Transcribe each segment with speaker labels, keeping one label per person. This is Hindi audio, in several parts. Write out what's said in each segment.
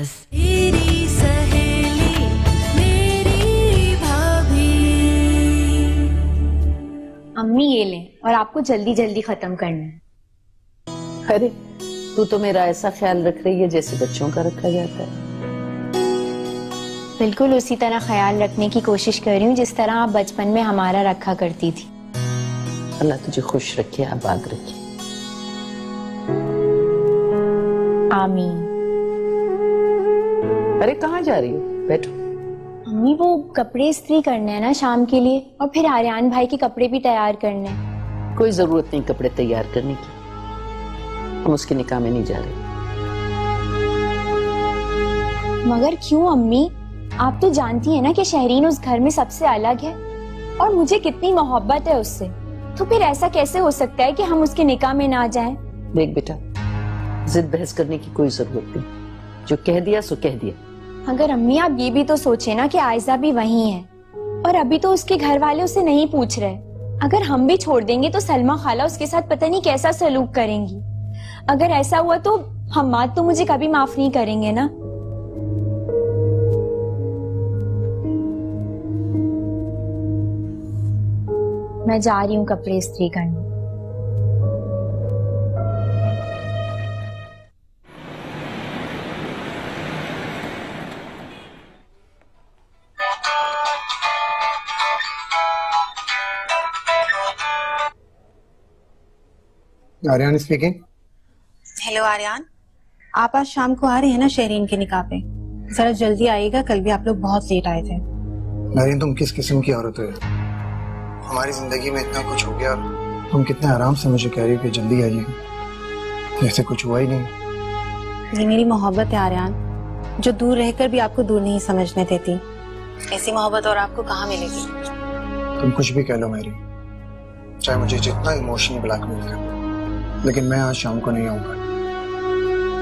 Speaker 1: आवाज।
Speaker 2: मेरी सहेली मेरी भाभी।
Speaker 3: अम्मी ये लें, और आपको जल्दी जल्दी खत्म करना है।
Speaker 4: अरे तू तो मेरा ऐसा ख्याल रख रही है जैसे बच्चों का रखा जाता है।
Speaker 3: बिल्कुल उसी तरह ख्याल रखने की कोशिश कर रही हूँ जिस तरह आप बचपन में हमारा रखा करती थी।
Speaker 4: अल्लाह तुझे खुश रखे, आबाद रखे।
Speaker 3: आमीन।
Speaker 4: अरे कहाँ जा रही हो? बैठो।
Speaker 3: अम्मी वो कपड़े इस्त्री करने हैं ना शाम के लिए, और फिर आर्यान भाई के कपड़े भी तैयार करने हैं।
Speaker 4: कोई जरूरत नहीं कपड़े तैयार करने की, हम उसके निकाह में नहीं जा रहे।
Speaker 3: मगर क्यों अम्मी? आप तो जानती हैं ना कि शहरीन उस घर में सबसे अलग है और मुझे कितनी मोहब्बत है उससे, तो फिर ऐसा कैसे हो सकता है कि हम उसके निकाह में ना जाएं?
Speaker 4: देख बेटा, जिद बहस करने की कोई जरूरत नहीं, जो कह दिया सो कह दिया।
Speaker 3: अगर अम्मी आप ये भी तो सोचे ना कि आयजा भी वही है, और अभी तो उसके घर वाले उसे नहीं पूछ रहे। अगर हम भी छोड़ देंगे तो सलमा खाला उसके साथ पता नहीं कैसा सलूक करेंगी। अगर ऐसा हुआ तो हम्माद तो मुझे कभी माफ नहीं करेंगे ना। मैं जा रही हूँ कपड़े इस्त्री करने।
Speaker 5: आर्यान स्पीकिंग।
Speaker 6: हेलो आर्यान, आप आज शाम को आ रहे हैं ना शहरीन के निकाह पे? जरा जल्दी आइएगा, कल भी आप लोग बहुत लेट आए थे।
Speaker 5: आर्यान तुम किस किस्म की औरत हो? हमारी जिंदगी में इतना कुछ हो गया, तुम कितने आराम से मुझे कह रही हो कि जल्दी आइएगा, जैसे कुछ हुआ ही नहीं।
Speaker 6: ये मेरी मोहब्बत है आर्यान, जो दूर रहकर भी आपको दूर नहीं समझने देती। ऐसी मोहब्बत और आपको कहाँ मिलेगी?
Speaker 5: तुम कुछ भी कह लो मेरी, चाहे मुझे जितना इमोशनली ब्लैकमेल कर, लेकिन मैं आज शाम को नहीं आऊंगा।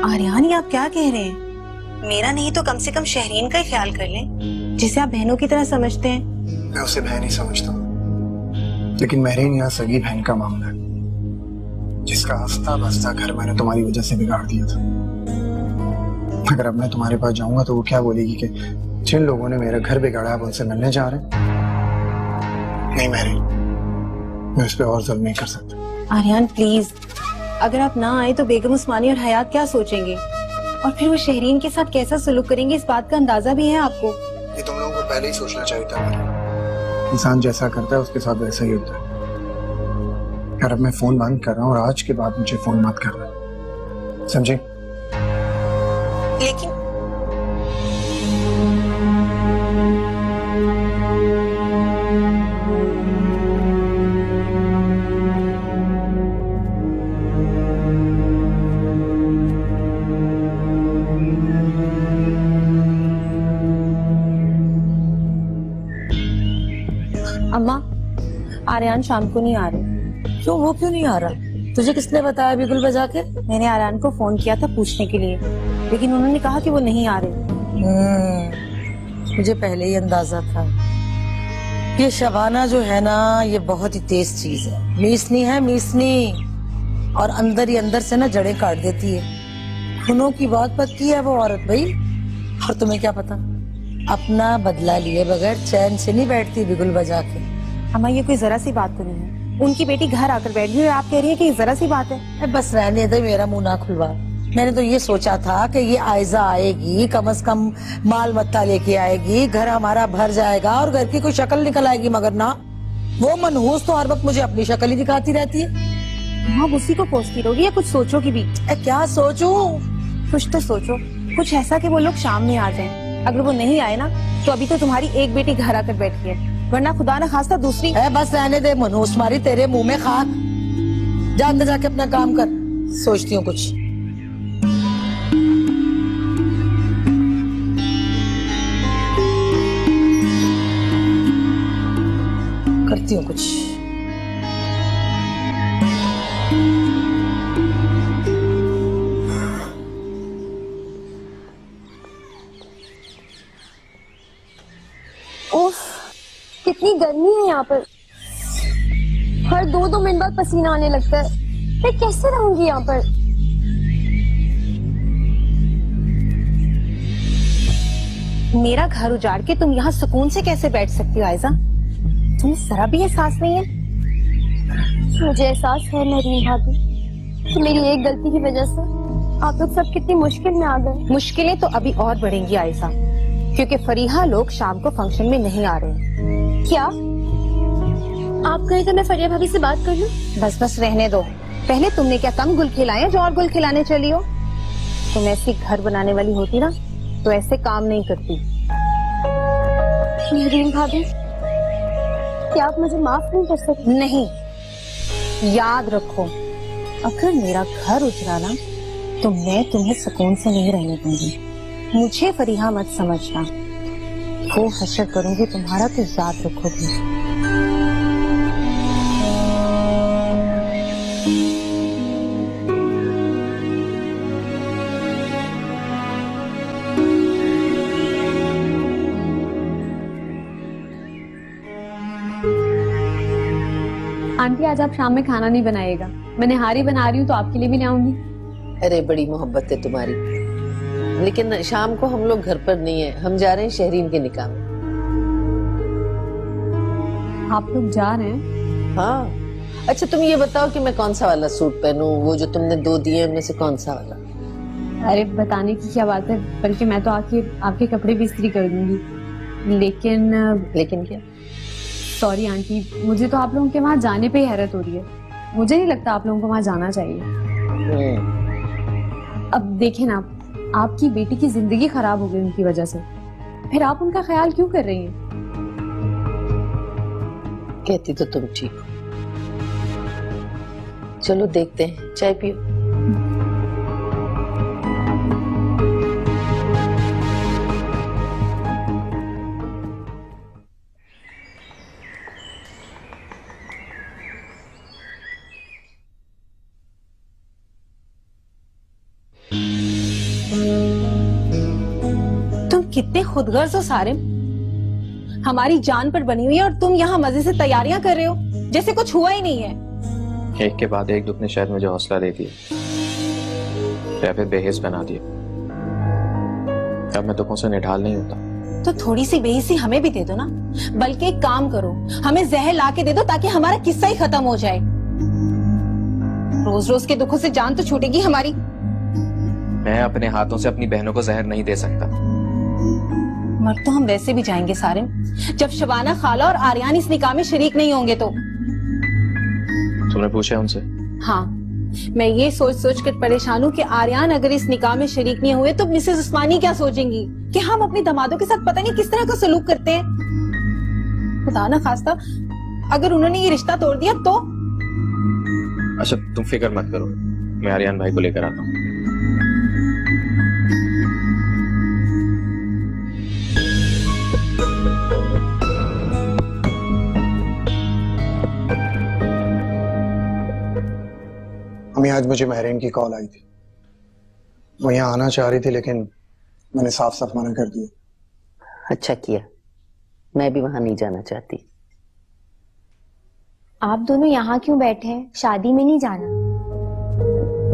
Speaker 6: आर्यान ये आप क्या कह रहे हैं? मेरा नहीं तो कम से कम शहरीन का ही ख्याल कर लें, जिसे आप बहनों की तरह समझते हैं।
Speaker 5: मैं उसे बहन ही समझता हूँ, लेकिन महरीन यहाँ सगी बहन का मामला है, जिसका हंसता बसता घर मैंने तुम्हारी वजह से बिगाड़ दिया था। अगर अब मैं तुम्हारे पास जाऊंगा तो वो क्या बोलेगी कि जिन लोगों ने मेरा घर बिगाड़ा आप उनसे मिलने जा रहे हैं? नहीं महरीन, मैं उस पर और जुल्म नहीं कर सकता।
Speaker 6: आर्यान प्लीज, अगर आप ना आए तो बेगम उस्मानी और हयात क्या सोचेंगे, और फिर वो शहरीन के साथ कैसा सलूक करेंगे, इस बात का अंदाजा भी है आपको?
Speaker 5: ये तुम लोगों को पहले ही सोचना चाहिए था महरीन। इंसान जैसा करता है उसके साथ वैसा ही होता है। यार अब मैं फोन बंद कर रहा हूँ और आज के बाद मुझे फोन मत करना, समझे?
Speaker 6: लेकिन अम्मा, आर्यान शाम को नहीं आ रहे।
Speaker 7: क्यों? वो क्यों नहीं आ रहा? तुझे किसने बताया बिगुल बजा के?
Speaker 6: मैंने आर्यान को फोन किया था पूछने के लिए, लेकिन उन्होंने कहा कि वो नहीं आ रहे।
Speaker 7: मुझे पहले ही अंदाजा था। ये शबाना जो है ना, ये बहुत ही तेज चीज है, मीसनी है मीसनी, और अंदर ही अंदर से ना जड़ें काट देती है। खूनों की बहुत पक्की है वो औरत भाई। और तुम्हें क्या पता, अपना बदला लिए बगैर चैन से नहीं बैठती बिगुल बजा के।
Speaker 6: अम्मा ये कोई जरा सी बात तो नहीं है, उनकी बेटी घर आकर बैठ गई और आप कह रही है कि ये जरा सी बात है।
Speaker 7: बस रहने दे, मेरा मुंह ना खुलवा। मैंने तो ये सोचा था कि ये आयजा आएगी, कम से कम माल मत्ता लेके आएगी, घर हमारा भर जाएगा और घर की कोई शक्ल निकल आएगी, मगर ना, वो मनहूस तो हर वक्त मुझे अपनी शक्ल ही दिखाती रहती है।
Speaker 6: हाँ उसी को कोसती रहोगी या कुछ सोचोगी भी?
Speaker 7: क्या सोचूं?
Speaker 6: कुछ तो सोचो, कुछ ऐसा कि वो लोग शाम में आ जाएं। अगर वो नहीं आए ना तो अभी तो तुम्हारी एक बेटी घर आकर बैठी है, वरना खुदा ना खास्ता दूसरी।
Speaker 7: बस रहने दे मनहूस, मारी तेरे मुंह में खाक। जा अंदर जाके अपना काम कर, सोचती हूँ कुछ। करती हूँ कुछ।
Speaker 3: कितनी गर्मी है यहाँ पर, हर 2-2 मिनट बाद पसीना आने लगता है। मैं कैसे रहूंगी यहाँ पर?
Speaker 6: मेरा घर उजाड़ के तुम यहाँ सुकून से कैसे बैठ सकती हो आयजा? तुम्हें जरा भी एहसास नहीं है?
Speaker 3: मुझे एहसास है नरीन भाभी कि मेरी एक गलती की वजह से आप लोग सब कितनी मुश्किल में आ गए।
Speaker 6: मुश्किलें तो अभी और बढ़ेंगी आयजा, क्योंकि फरीहा लोग शाम को फंक्शन में नहीं आ रहे हैं।
Speaker 3: क्या आप कहे तो मैं फरिया भाभी से बात कर लूं?
Speaker 6: बस बस रहने दो। पहले तुमने क्या कम गुल खिलाए जो और गुल खिलाने चली हो? तुम ऐसी घर बनाने वाली होती ना तो ऐसे काम नहीं करती।
Speaker 3: नरीन भाभी क्या आप मुझे माफ नहीं कर सकती?
Speaker 6: नहीं, याद रखो, अगर मेरा घर उजड़ा ना तो मैं तुम्हें सुकून से नहीं रहने दूंगी। मुझे फरीहा मत समझना, वो हशर करूंगी तुम्हारा तो याद रखोगी।
Speaker 1: आंटी आज आप शाम में खाना नहीं बनाएगा, मैं निहारी बना रही हूँ तो आपके लिए भी ले आऊंगी।
Speaker 4: अरे बड़ी मोहब्बत है तुम्हारी, लेकिन शाम को हम लोग घर पर नहीं है, हम जा रहे हैं शहरीन के निकाह में।
Speaker 1: आप लोग जा रहे हैं?
Speaker 4: हाँ। अच्छा तुम ये बताओ कि मैं कौन सा वाला सूट पहनूं? वो जो तुमने 2 दिए उनमें से कौन सा वाला?
Speaker 1: अरे बताने की क्या बात है, बल्कि मैं तो आपके कपड़े भी इस्त्री कर दूंगी।
Speaker 4: लेकिन क्या?
Speaker 1: सॉरी आंटी, मुझे तो आप लोगों के वहाँ जाने पे ही हैरत हो रही है। मुझे नहीं लगता आप लोगों को वहाँ जाना चाहिए। अब देखें ना, आपकी बेटी की जिंदगी खराब हो गई उनकी वजह से, फिर आप उनका ख्याल क्यों कर रही हैं?
Speaker 4: कहती तो तुम ठीक हो। चलो देखते हैं, चाय पियो।
Speaker 6: तुम कितने खुदगर्ज हो सारिम, हमारी जान पर बनी हुई है और तुम यहाँ मजे से तैयारियां कर रहे हो जैसे कुछ हुआ ही नहीं है।
Speaker 8: एक के बाद एक दुख ने शायद मुझे हौसला दे दिया या फिर बेहिस बना दिया। अब मैं दुखों से निढाल नहीं होता।
Speaker 6: तो थोड़ी सी बेहिसी हमें भी दे दो ना, बल्कि एक काम करो, हमें जहर ला के दे दो ताकि हमारा किस्सा ही खत्म हो जाए। रोज रोज के दुखों से जान तो छूटेगी हमारी।
Speaker 8: मैं अपने हाथों से अपनी बहनों को जहर नहीं दे सकता।
Speaker 6: मर तो हम वैसे भी जाएंगे सारिम, जब शबाना खाला और आर्यान इस निकाह में शरीक नहीं होंगे तो।
Speaker 8: तुमने पूछा उनसे?
Speaker 6: हाँ, मैं ये सोच सोच कर परेशान हूँ कि आर्यान अगर इस निकाह में शरीक नहीं हुए तो मिसेस उस्मानी क्या सोचेंगी कि हम अपने दामादों के साथ पता नहीं किस तरह का सलूक करते हैं। खुदा ना खास्ता अगर उन्होंने ये रिश्ता तोड़ दिया तो।
Speaker 8: अच्छा तुम फिक्र मत करो, मैं आर्यान भाई को लेकर आता हूँ।
Speaker 5: अम्मी आज मुझे महरीन की कॉल आई थी, वो यहाँ आना चाह रही थी लेकिन मैंने साफ साफ मना कर दिया।
Speaker 4: अच्छा किया, मैं भी वहां नहीं जाना चाहती।
Speaker 3: आप दोनों यहाँ क्यों बैठे हैं? शादी में नहीं जाना?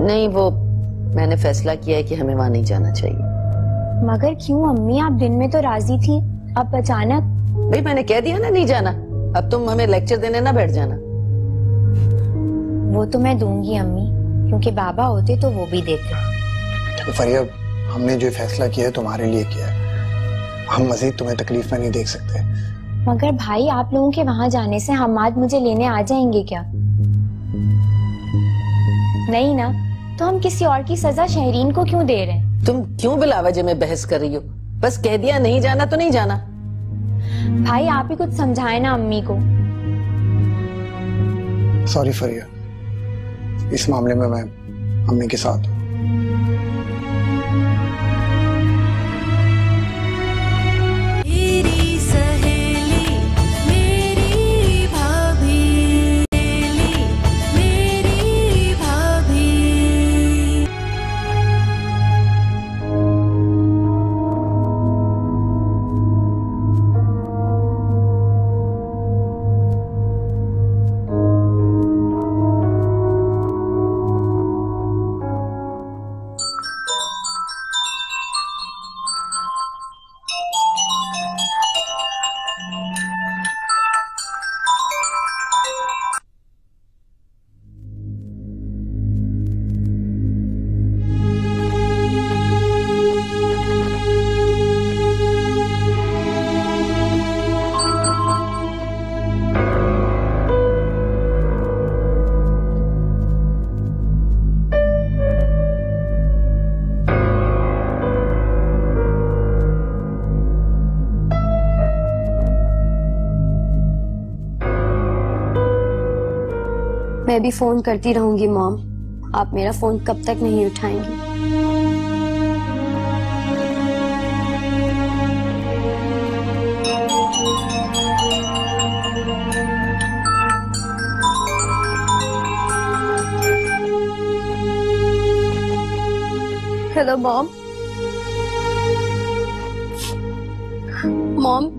Speaker 4: नहीं, वो मैंने फैसला किया है कि हमें वहां नहीं जाना चाहिए।
Speaker 3: मगर क्यों अम्मी? आप दिन में तो राजी थी, अब अचानक?
Speaker 4: भाई मैंने कह दिया ना नहीं जाना, अब तुम हमें लेक्चर देने ना बैठ जाना।
Speaker 3: वो तो मैं दूंगी अम्मी, क्योंकि बाबा होते तो वो भी देते।
Speaker 5: तो फरिया, हमने जो फैसला किया है तुम्हारे लिए किया है, हम मजीद तुम्हें तकलीफ में नहीं देख सकते।
Speaker 3: मगर भाई आप लोगों के वहां जाने से हमाद मुझे लेने आ जाएंगे क्या? नहीं ना, तो हम किसी और की सजा शहरीन को क्यों दे रहे हैं?
Speaker 4: तुम क्यों बिलावजह में बहस कर रही हो? बस कह दिया नहीं जाना तो नहीं जाना।
Speaker 3: भाई आप ही कुछ समझाए ना अम्मी को।
Speaker 5: सॉरी फरिया, इस मामले में मैं अम्मी के साथ हूँ।
Speaker 2: मेरी सहेली मेरी भाभी, मेरी भाभी।
Speaker 3: मैं भी फोन करती रहूंगी मॉम, आप मेरा फोन कब तक नहीं उठाएंगी? Hello mom. मॉम,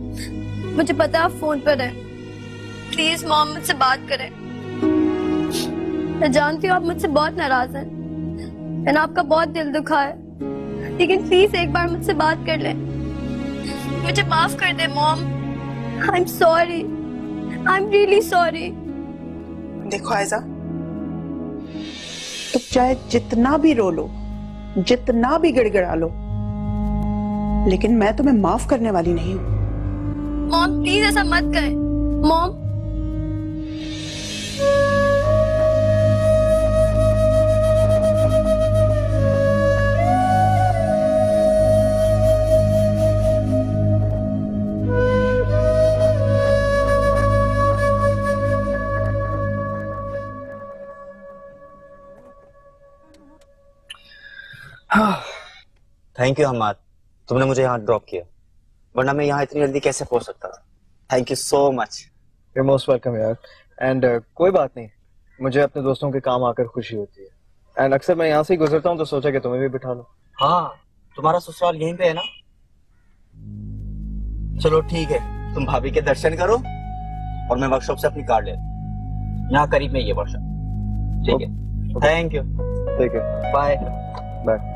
Speaker 3: मुझे पता है आप फोन पर हैं। प्लीज मॉम मुझसे बात करें। मैं जानती हूँ आप मुझसे बहुत नाराज हैं। मैंने आपका बहुत दिल दुखा है, लेकिन प्लीज एक बार मुझसे बात कर लें। मुझे माफ कर दे mom. I am sorry, I am really sorry.
Speaker 9: देखो आयजा, तुम चाहे जितना भी रो लो, जितना भी गिड़गिड़ा लो, लेकिन मैं तुम्हें माफ करने वाली नहीं हूँ।
Speaker 3: मॉम प्लीज ऐसा मत करें। मॉम,
Speaker 10: थैंक यू हमाद, तुमने मुझे यहाँ ड्रॉप किया, वरना मैं यहाँ इतनी जल्दी कैसे पहुंच सकता था। Thank you so much.
Speaker 5: You're most welcome यार। एंड कोई बात नहीं, मुझे अपने दोस्तों के काम आकर खुशी होती है। एंड अक्सर मैं यहाँ से ही गुजरता हूँ तो सोचा कि तुम्हें भी बिठा लो।
Speaker 10: हाँ, तुम्हारा ससुराल यहीं पे है ना? चलो ठीक है, तुम भाभी के दर्शन करो और मैं वर्कशॉप से अपनी कार ले, यहाँ करीब में ये वर्कशॉप। ठीक है, थैंक यू।
Speaker 5: ठीक है,
Speaker 10: बाय
Speaker 5: बाय।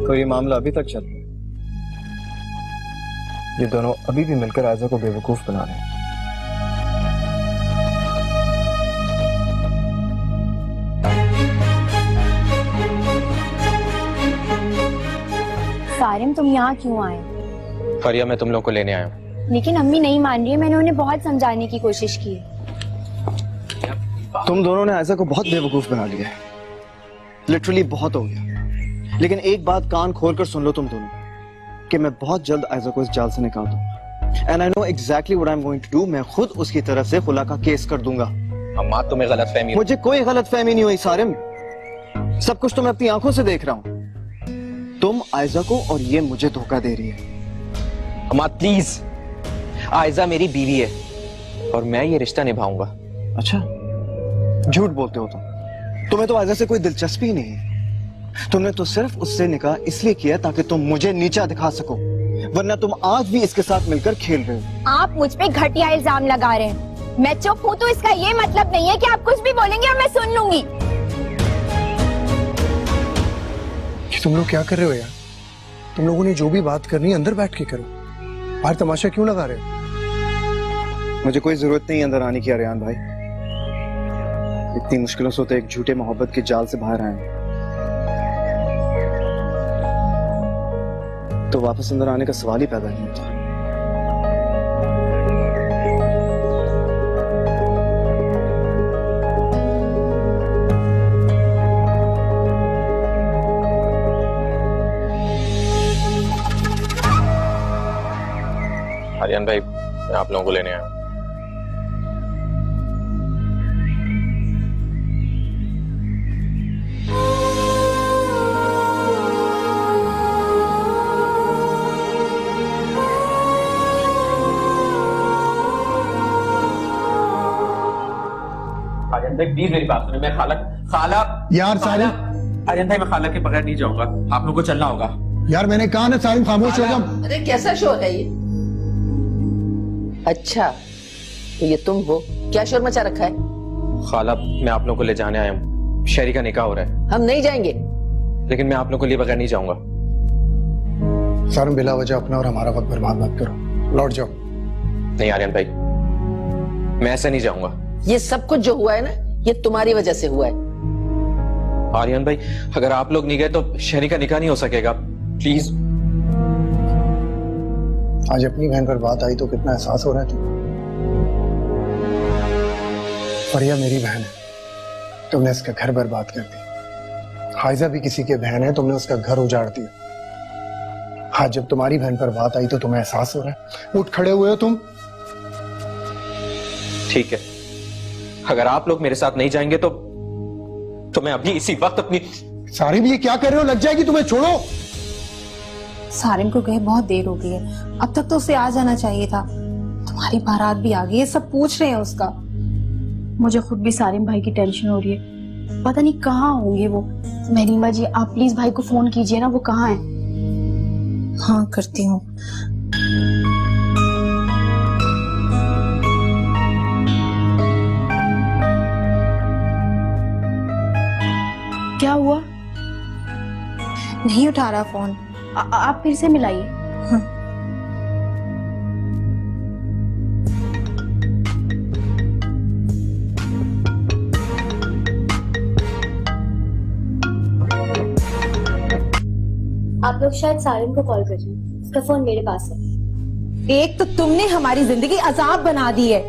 Speaker 5: तो ये मामला अभी तक चल रहा है। ये दोनों अभी भी मिलकर आयजा को बेवकूफ बना रहे हैं।
Speaker 3: सारिम तुम यहाँ क्यों आए?
Speaker 8: फरिया, मैं तुम लोग को लेने आया हूँ।
Speaker 3: लेकिन अम्मी नहीं मान रही है, मैंने उन्हें बहुत समझाने की कोशिश की।
Speaker 5: तुम दोनों ने आयजा को बहुत बेवकूफ बना लिया है, लिटरली बहुत हो गया। लेकिन एक बात कान खोल कर सुन लो तुम दोनों, कि मैं बहुत जल्द आयजा को इस जाल से निकाल दूं। And I know exactly what I am going to do. मैं खुद उसकी तरफ से खुला का केस कर दूंगा।
Speaker 8: अम्मा, तुम्हें गलतफहमी।
Speaker 5: मुझे कोई गलतफहमी नहीं हुई सारिम, सब कुछ तो मैं अपनी आंखों से देख रहा हूं। तुम आयजा को और ये मुझे धोखा दे रही है।
Speaker 8: अम्मा प्लीज, आयजा मेरी बीवी है और मैं ये रिश्ता निभाऊंगा।
Speaker 5: अच्छा, झूठ बोलते हो तुम्हें तो आयजा से कोई दिलचस्पी ही नहीं है। तुमने तो सिर्फ उससे निकाह इसलिए किया ताकि तुम मुझे नीचा दिखा सको, वरना तुम आज भी इसके साथ मिलकर खेल रहे हो।
Speaker 3: आप मुझ पे घटिया इल्जाम लगा रहे हैं। मैं चुप हूँ तो इसका ये मतलब नहीं है कि आप कुछ भी बोलेंगे और मैं सुन लूंगी।
Speaker 5: तुम लोग क्या कर रहे हो यार? तुम लोगों ने जो भी बात करनी है अंदर बैठ के करो, बाहर तमाशा क्यों लगा रहे हो? मुझे कोई जरूरत नहीं अंदर आने की आर्यन भाई। इतनी मुश्किलों से तो एक झूठे मोहब्बत के जाल से बाहर आए, तो वापस अंदर आने का सवाल ही पैदा नहीं होता।
Speaker 8: आर्यन भाई, मैं आप लोगों को लेने आया हूँ। आर्यन भाई प्लीज मेरी बात सुनिए। मैं खाला
Speaker 5: यार सारिम,
Speaker 8: आर्यन भाई, मैं खाला के बगैर नहीं जाऊंगा। आप लोगों को चलना होगा।
Speaker 5: यार मैंने कहा ना सारिम, खामोश हो जाओ।
Speaker 4: अरे कैसा शोर है ये? अच्छा, तो ये तुम हो? क्या शोर मचा रखा है?
Speaker 8: खाला, मैं आप लोगों को ले जाने आया हूँ। शहरी का निकाह हो रहा है।
Speaker 4: हम नहीं जाएंगे।
Speaker 8: लेकिन मैं आप लोगों को लिए बगैर नहीं जाऊंगा।
Speaker 5: सारिम, बिला वजह अपना और हमारा वक्त बर्बाद मत करो, लौट जाओ।
Speaker 8: नहीं आर्यन भाई, मैं ऐसे नहीं जाऊंगा।
Speaker 4: ये सब कुछ जो हुआ है ना, ये तुम्हारी वजह से हुआ है।
Speaker 8: आर्यन भाई, अगर आप लोग नहीं गए तो शहरी का निकाह नहीं हो सकेगा। प्लीज।
Speaker 5: आज अपनी बहन पर बात आई तो कितना एहसास हो रहा है तुम्हें? फरिया मेरी बहन है, तुमने इसका घर बर्बाद कर दिया। हाइजा भी किसी की बहन है, तुमने उसका घर उजाड़ दिया। आज जब तुम्हारी बहन पर बात आई तो तुम्हें एहसास हो रहा है? उठ खड़े हुए हो तुम।
Speaker 8: ठीक है, अगर आप लोग मेरे साथ नहीं जाएंगे तो मैं अभी इसी वक्त अपनी।
Speaker 5: सारिम ये क्या कर रहे हो? लग जाएगी तुम्हें, छोड़ो।
Speaker 6: सारिम को गए बहुत देर हो गई है, अब तक तो उसे आ जाना चाहिए था। तुम्हारी बारात भी आ गई है, सब पूछ रहे हैं उसका।
Speaker 1: मुझे खुद भी सारिम भाई की टेंशन हो रही है, पता नहीं कहाँ होंगे वो। मेरीमा जी आप प्लीज भाई को फोन कीजिए ना, वो कहाँ है?
Speaker 6: हाँ करती हूँ।
Speaker 1: क्या हुआ?
Speaker 6: नहीं उठा रहा फोन।
Speaker 1: आप फिर से मिलाइए।
Speaker 6: हाँ।
Speaker 3: आप लोग शायद सारिम को कॉल कर रहे हैं, उसका फोन मेरे पास है।
Speaker 6: एक तो तुमने हमारी जिंदगी अजाब बना दी है,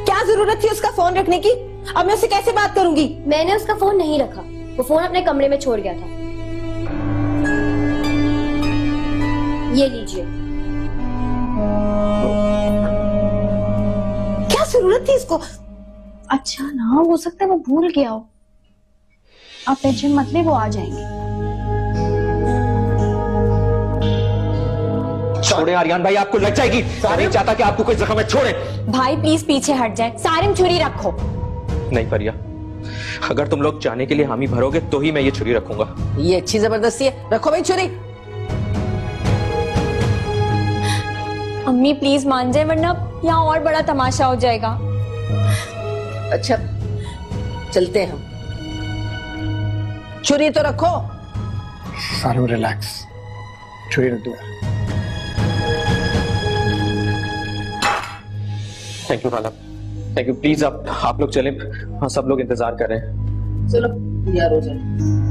Speaker 6: क्या जरूरत थी उसका फोन रखने की? अब मैं उससे कैसे बात करूंगी?
Speaker 3: मैंने उसका फोन नहीं रखा, वो फोन अपने कमरे में छोड़ गया था। ये लीजिए।
Speaker 6: क्या जरूरत थी इसको?
Speaker 1: अच्छा ना, हो सकता है वो भूल गया हो। आप टेंशन मत ले, वो आ जाएंगे।
Speaker 8: छोड़े आर्यन भाई, आपको लग जाएगी। मैं नहीं चाहता कि आपको कोई जख्म में छोड़े।
Speaker 3: भाई प्लीज पीछे हट जाए, सारिम छुरी रखो।
Speaker 8: नहीं फरिया, अगर तुम लोग जाने के लिए हामी भरोगे तो ही मैं ये छुरी रखूंगा।
Speaker 4: ये अच्छी जबरदस्ती है, रखो भाई छुरी।
Speaker 3: अम्मी प्लीज मान जाए, वरना यहाँ और बड़ा तमाशा हो जाएगा।
Speaker 4: अच्छा चलते हैं हम, छुरी तो रखो।
Speaker 5: सारिम रिलैक्स, छुरी रख दो यार।
Speaker 8: थैंक यू खाला, थैंक यू। प्लीज आप लोग चलें, हाँ सब लोग इंतजार कर रहे हैं।
Speaker 4: चलो तैयार हो जाए।